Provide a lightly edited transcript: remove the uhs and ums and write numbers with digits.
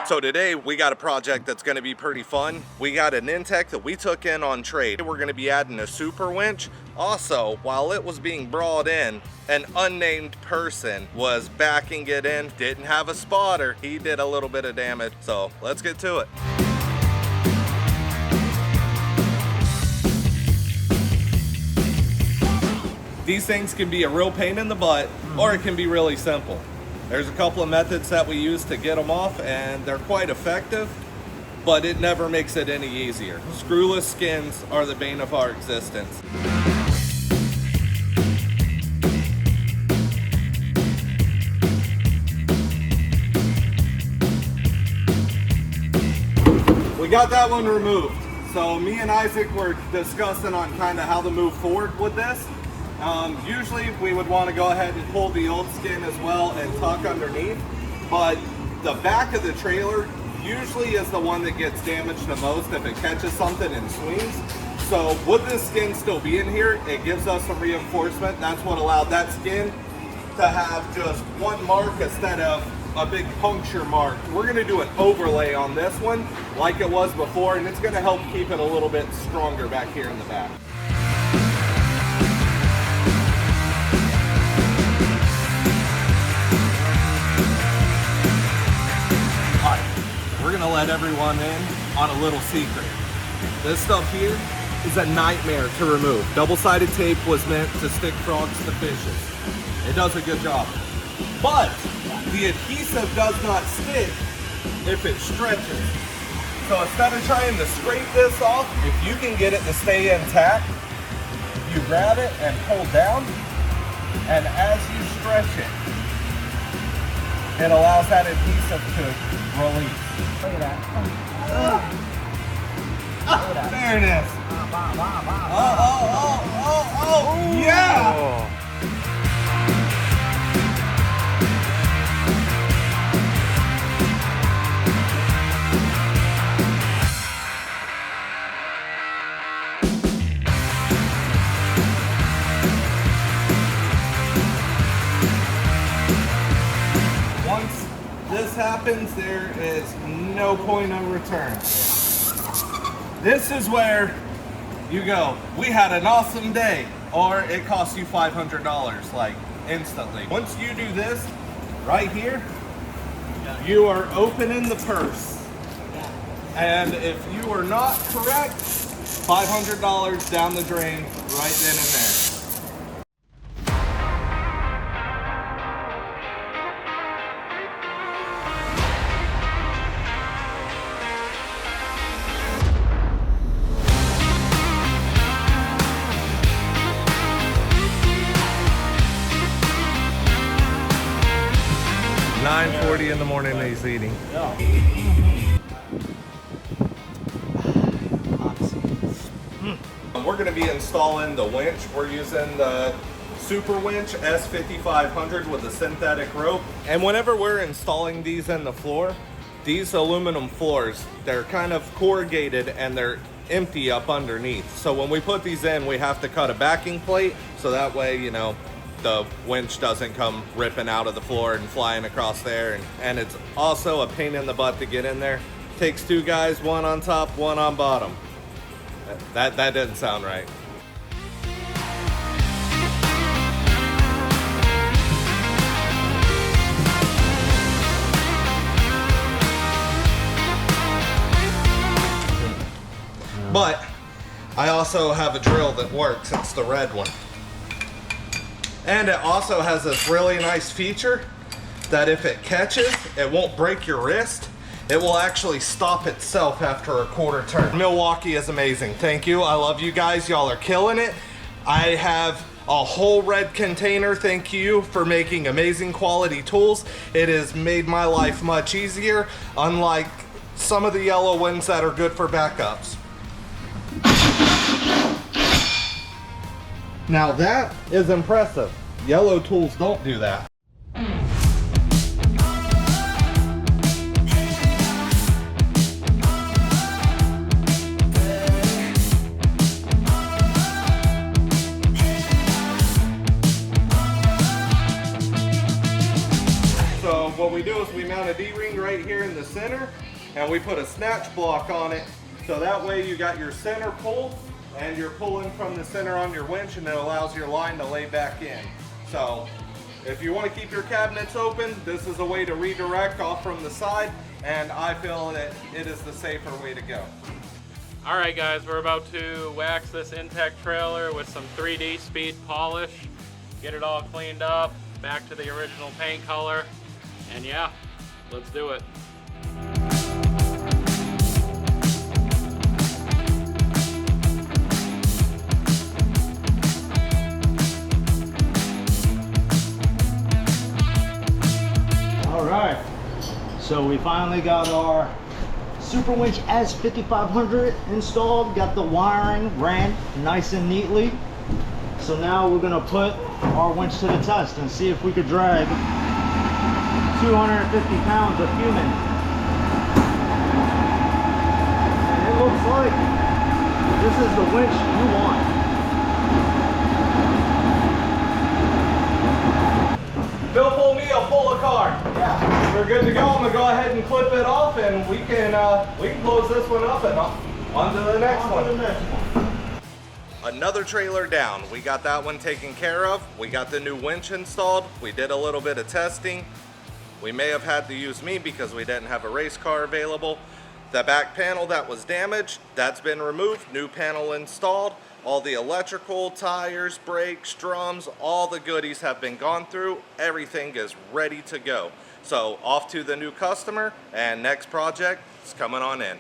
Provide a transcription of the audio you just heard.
So today we got a project that's going to be pretty fun. We got an inTech that we took in on trade. We're going to be adding a super winch. Also, while it was being brought in, an unnamed person was backing it in, didn't have a spotter. He did a little bit of damage. So let's get to it. These things can be a real pain in the butt, or it can be really simple. There's a couple of methods that we use to get them off, and they're quite effective, but it never makes it any easier. Screwless skins are the bane of our existence. We got that one removed. So me and Isaac were discussing on kind of how to move forward with this. Usually we would want to go ahead and pull the old skin as well and tuck underneath, but the back of the trailer usually is the one that gets damaged the most if it catches something and swings. So with this skin still being here, it gives us some reinforcement. That's what allowed that skin to have just one mark instead of a big puncture mark. We're going to do an overlay on this one like it was before, and it's going to help keep it a little bit stronger back here in the back. We're gonna let everyone in on a little secret. This stuff here is a nightmare to remove. Double-sided tape was meant to stick frogs to fishes. It does a good job. But the adhesive does not stick if it stretches. So instead of trying to scrape this off, if you can get it to stay intact, you grab it and pull down, and as you stretch it, it allows that adhesive to release. Look at that. There it is. Oh, yeah! Once this happens, there is no point of return. This is where you go, we had an awesome day, or it costs you $500, like instantly. Once you do this right here, you are opening the purse. And if you are not correct, $500 down the drain right then and there. $9:40 in the morning and he's eating. We're going to be installing the winch. We're using the super winch S5500 with a synthetic rope. And whenever we're installing these in the floor, these aluminum floors, they're kind of corrugated and they're empty up underneath. So when we put these in, we have to cut a backing plate so that way, you know, the winch doesn't come ripping out of the floor and flying across there. And it's also a pain in the butt to get in there. Takes two guys, one on top, one on bottom. That didn't sound right. But I also have a drill that works. It's the red one. And it also has this really nice feature that if it catches, it won't break your wrist. It will actually stop itself after a quarter turn. Milwaukee is amazing. Thank you. I love you guys. Y'all are killing it. I have a whole red container. Thank you for making amazing quality tools. It has made my life much easier, unlike some of the yellow ones that are good for backups. Now that is impressive. Yellow tools don't do that. So what we we do is we mount a D-ring right here in the center, and we put a snatch block on it. So that way you got your center pull, and you're pulling from the center on your winch, and it allows your line to lay back in. So if you want to keep your cabinets open, this is a way to redirect off from the side, and I feel that it is the safer way to go. All right guys, we're about to wax this inTech trailer with some 3D speed polish, get it all cleaned up, back to the original paint color, and yeah, let's do it. All right, so we finally got our Super Winch S5500 installed, got the wiring ran nice and neatly. So now we're gonna put our winch to the test and see if we could drag 250 pounds of human. And it looks like this is the winch you want. Bill, pull me a pull a card. Yeah. We're good to go. I'm gonna go ahead and clip it off, and we can close this one up and on to the next one. Another trailer down. We got that one taken care of. We got the new winch installed. We did a little bit of testing. We may have had to use me because we didn't have a race car available. The back panel that was damaged, that's been removed. New panel installed. All the electrical, tires, brakes, drums, all the goodies have been gone through. Everything is ready to go. So off to the new customer, and next project is coming on in.